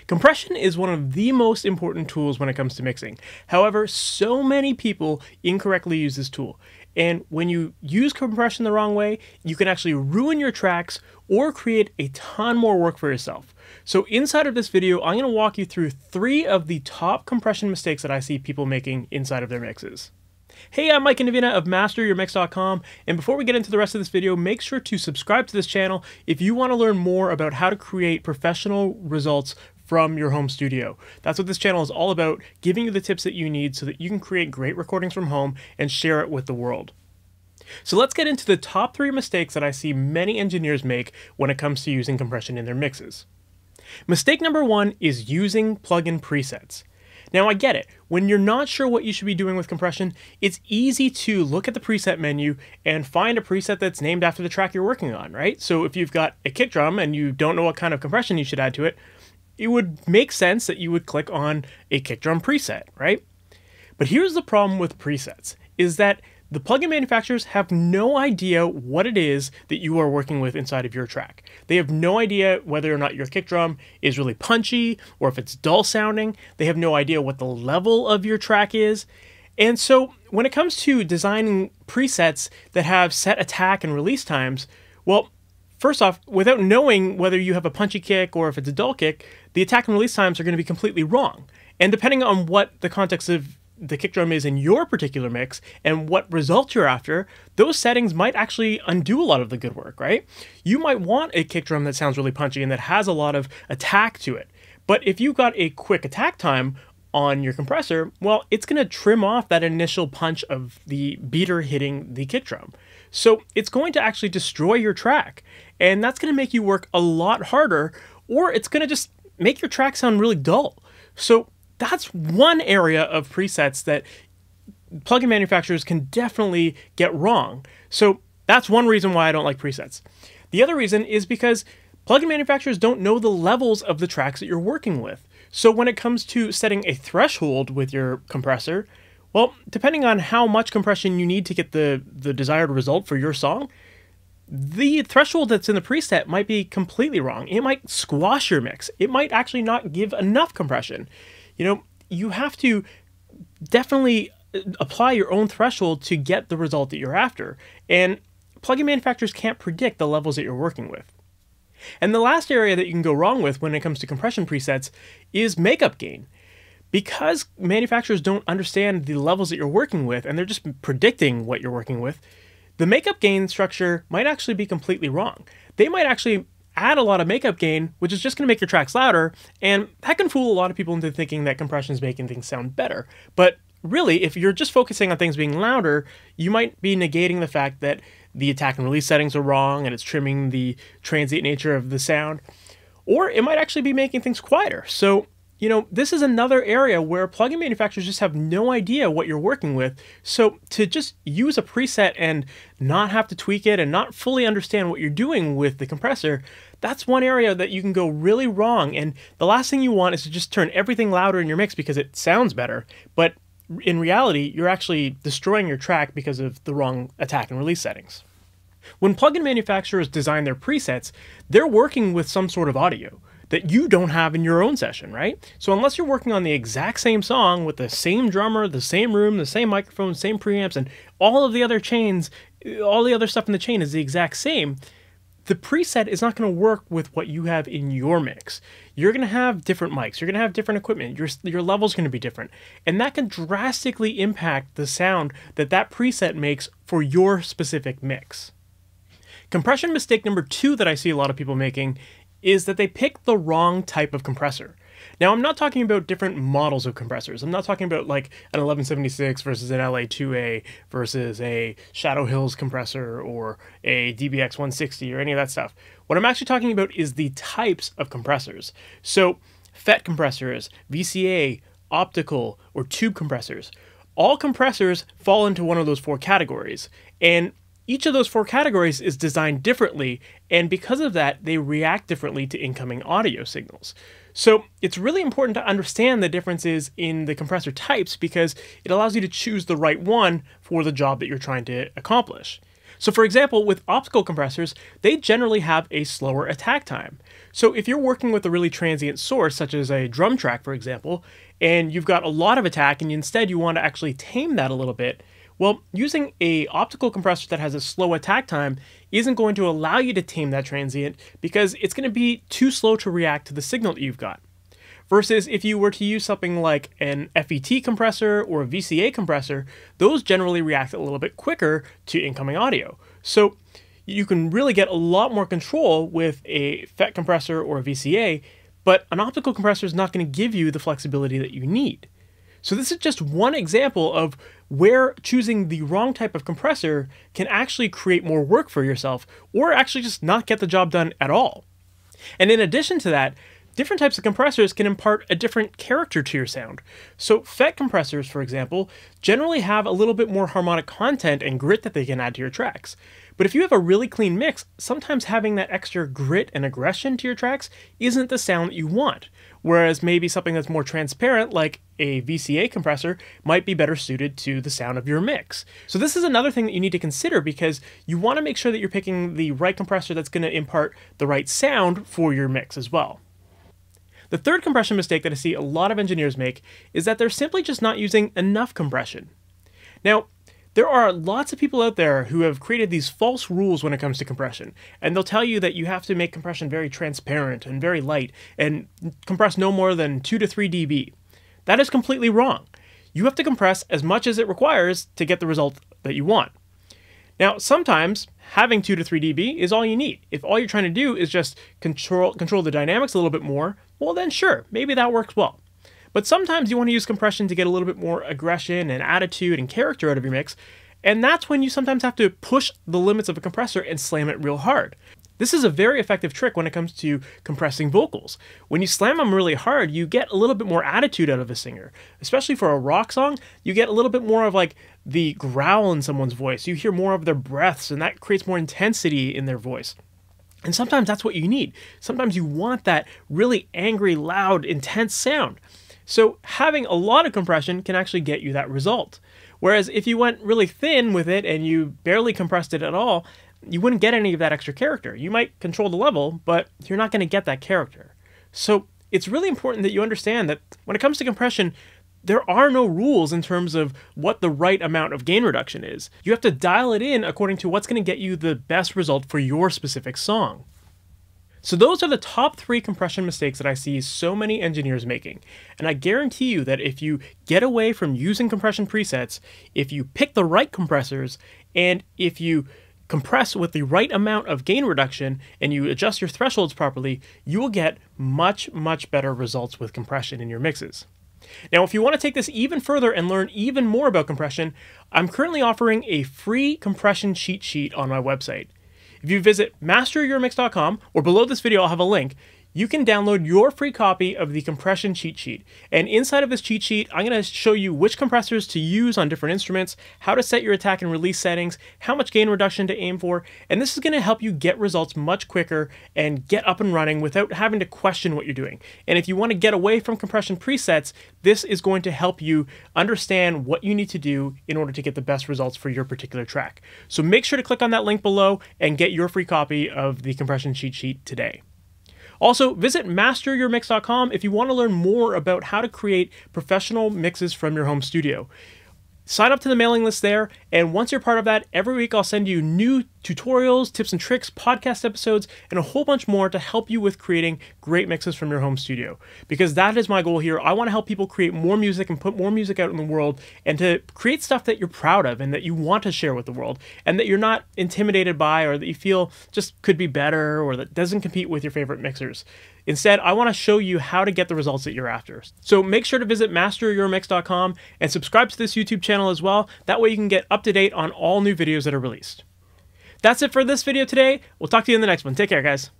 Compression is one of the most important tools when it comes to mixing. However, so many people incorrectly use this tool. And when you use compression the wrong way, you can actually ruin your tracks or create a ton more work for yourself. So inside of this video, I'm going to walk you through 3 of the top compression mistakes that I see people making inside of their mixes. Hey, I'm Mike Indovina of MasterYourMix.com, and before we get into the rest of this video, make sure to subscribe to this channel if you want to learn more about how to create professional results from your home studio. That's what this channel is all about, giving you the tips that you need so that you can create great recordings from home and share it with the world. So let's get into the top 3 mistakes that I see many engineers make when it comes to using compression in their mixes. Mistake number 1 is using plugin presets. Now I get it, when you're not sure what you should be doing with compression, it's easy to look at the preset menu and find a preset that's named after the track you're working on, right? So if you've got a kick drum and you don't know what kind of compression you should add to it, it would make sense that you would click on a kick drum preset, right? But here's the problem with presets, is that the plugin manufacturers have no idea what it is that you are working with inside of your track. They have no idea whether or not your kick drum is really punchy or if it's dull sounding. They have no idea what the level of your track is. And so when it comes to designing presets that have set attack and release times, well, first off, without knowing whether you have a punchy kick or if it's a dull kick, the attack and release times are going to be completely wrong. And depending on what the context of the kick drum is in your particular mix and what result you're after, those settings might actually undo a lot of the good work, right? You might want a kick drum that sounds really punchy and that has a lot of attack to it. But if you've got a quick attack time on your compressor, well, it's going to trim off that initial punch of the beater hitting the kick drum. So it's going to actually destroy your track, and that's going to make you work a lot harder, or it's going to just make your track sound really dull. So that's one area of presets that plugin manufacturers can definitely get wrong. So that's one reason why I don't like presets. The other reason is because plugin manufacturers don't know the levels of the tracks that you're working with. So when it comes to setting a threshold with your compressor, well, depending on how much compression you need to get the desired result for your song, the threshold that's in the preset might be completely wrong. It might squash your mix. It might actually not give enough compression. You know, you have to definitely apply your own threshold to get the result that you're after. And plugin manufacturers can't predict the levels that you're working with. And the last area that you can go wrong with when it comes to compression presets is makeup gain. Because manufacturers don't understand the levels that you're working with and they're just predicting what you're working with, the makeup gain structure might actually be completely wrong. They might actually add a lot of makeup gain, which is just going to make your tracks louder, and that can fool a lot of people into thinking that compression is making things sound better. But really, if you're just focusing on things being louder, you might be negating the fact that the attack and release settings are wrong and it's trimming the transient nature of the sound, or it might actually be making things quieter. So, you know, this is another area where plugin manufacturers just have no idea what you're working with. So to just use a preset and not have to tweak it and not fully understand what you're doing with the compressor, that's one area that you can go really wrong. And the last thing you want is to just turn everything louder in your mix because it sounds better. But in reality, you're actually destroying your track because of the wrong attack and release settings. When plugin manufacturers design their presets, they're working with some sort of audio that you don't have in your own session, right? So unless you're working on the exact same song with the same drummer, the same room, the same microphone, same preamps, and all of the other chains, all the other stuff in the chain is the exact same, the preset is not going to work with what you have in your mix. You're going to have different mics, you're going to have different equipment, your level's going to be different, and that can drastically impact the sound that that preset makes for your specific mix. Compression mistake number 2 that I see a lot of people making is that they pick the wrong type of compressor. Now, I'm not talking about different models of compressors. I'm not talking about like an 1176 versus an LA2A versus a Shadow Hills compressor or a DBX 160 or any of that stuff. What I'm actually talking about is the types of compressors. So FET compressors, VCA, optical, or tube compressors. All compressors fall into one of those 4 categories. And each of those 4 categories is designed differently, and because of that, they react differently to incoming audio signals. So it's really important to understand the differences in the compressor types because it allows you to choose the right one for the job that you're trying to accomplish. So for example, with optical compressors, they generally have a slower attack time. So if you're working with a really transient source, such as a drum track, for example, and you've got a lot of attack and instead you want to actually tame that a little bit, well, using a optical compressor that has a slow attack time isn't going to allow you to tame that transient because it's going to be too slow to react to the signal that you've got. Versus if you were to use something like an FET compressor or a VCA compressor, those generally react a little bit quicker to incoming audio. So you can really get a lot more control with a FET compressor or a VCA, but an optical compressor is not going to give you the flexibility that you need. So this is just one example of where choosing the wrong type of compressor can actually create more work for yourself or actually just not get the job done at all. And in addition to that, different types of compressors can impart a different character to your sound. So FET compressors, for example, generally have a little bit more harmonic content and grit that they can add to your tracks. But if you have a really clean mix, sometimes having that extra grit and aggression to your tracks isn't the sound that you want. Whereas maybe something that's more transparent, like a VCA compressor, might be better suited to the sound of your mix. So this is another thing that you need to consider because you want to make sure that you're picking the right compressor that's going to impart the right sound for your mix as well. The third compression mistake that I see a lot of engineers make is that they're simply just not using enough compression. Now, there are lots of people out there who have created these false rules when it comes to compression, and they'll tell you that you have to make compression very transparent and very light and compress no more than 2 to 3 dB. That is completely wrong. You have to compress as much as it requires to get the result that you want. Now, sometimes having 2 to 3 dB is all you need. If all you're trying to do is just control the dynamics a little bit more, well then sure, maybe that works well. But sometimes you want to use compression to get a little bit more aggression and attitude and character out of your mix, and that's when you sometimes have to push the limits of a compressor and slam it real hard. This is a very effective trick when it comes to compressing vocals. When you slam them really hard, you get a little bit more attitude out of a singer. Especially for a rock song, you get a little bit more of like the growl in someone's voice. You hear more of their breaths, and that creates more intensity in their voice. And sometimes that's what you need. Sometimes you want that really angry, loud, intense sound. So having a lot of compression can actually get you that result. Whereas if you went really thin with it and you barely compressed it at all, you wouldn't get any of that extra character. You might control the level, but you're not going to get that character. So it's really important that you understand that when it comes to compression, there are no rules in terms of what the right amount of gain reduction is. You have to dial it in according to what's going to get you the best result for your specific song. So those are the top 3 compression mistakes that I see so many engineers making. And I guarantee you that if you get away from using compression presets, if you pick the right compressors, and if you compress with the right amount of gain reduction and you adjust your thresholds properly, you will get much, much better results with compression in your mixes. Now, if you want to take this even further and learn even more about compression, I'm currently offering a free compression cheat sheet on my website. If you visit MasterYourMix.com, or below this video I'll have a link, you can download your free copy of the compression cheat sheet. And inside of this cheat sheet, I'm going to show you which compressors to use on different instruments, how to set your attack and release settings, how much gain reduction to aim for, and this is going to help you get results much quicker and get up and running without having to question what you're doing. And if you want to get away from compression presets, this is going to help you understand what you need to do in order to get the best results for your particular track. So make sure to click on that link below and get your free copy of the compression cheat sheet today. Also, visit MasterYourMix.com if you want to learn more about how to create professional mixes from your home studio. Sign up to the mailing list there, and once you're part of that, every week I'll send you new tutorials, tips and tricks, podcast episodes, and a whole bunch more to help you with creating great mixes from your home studio. Because that is my goal here. I want to help people create more music and put more music out in the world, and to create stuff that you're proud of and that you want to share with the world, and that you're not intimidated by or that you feel just could be better or that doesn't compete with your favorite mixers. Instead, I want to show you how to get the results that you're after. So make sure to visit MasterYourMix.com and subscribe to this YouTube channel as well. That way you can get up to date on all new videos that are released. That's it for this video today. We'll talk to you in the next one. Take care, guys.